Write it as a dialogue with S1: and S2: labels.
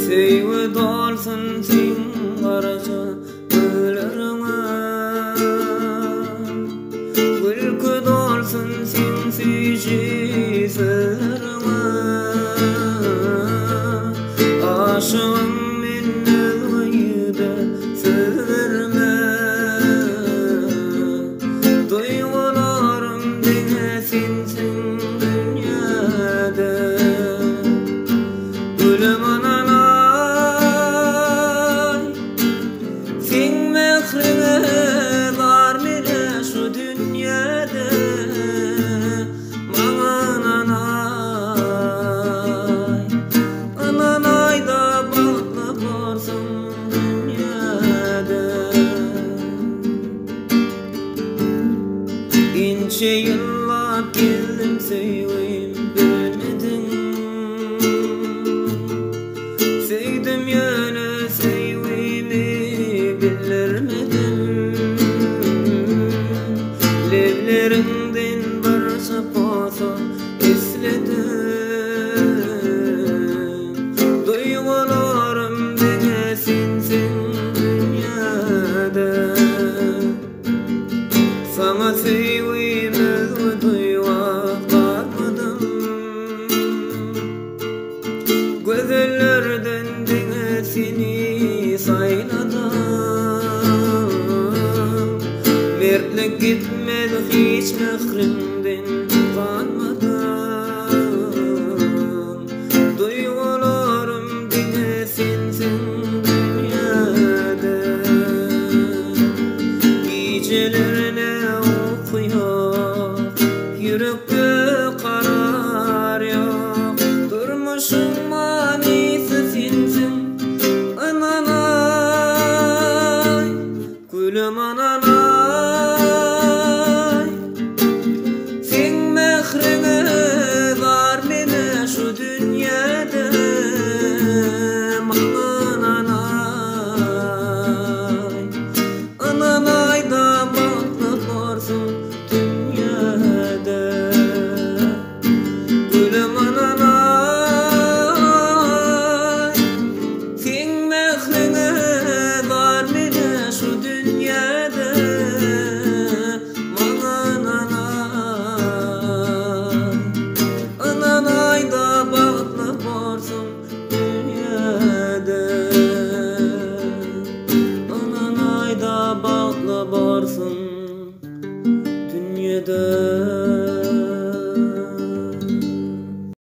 S1: Sevgi dolsun sen garaca güllerime, gülkü dolsun sen suyucu sırrıma. Aşığım men özgüyü de sırrıma, duygularım dene sensin dünyada. Gülüm İnce yıllar geldim seveyim bilmedin, sevdim yine seveyimi bilirmedim. Levlerinden bir sapasa esledim, duygularım bana sensin dünyada. Sana sevgimi duyuğa bakmadım, gözlerden dene seni sayladım. Mertlik gitmedi hiç mehrim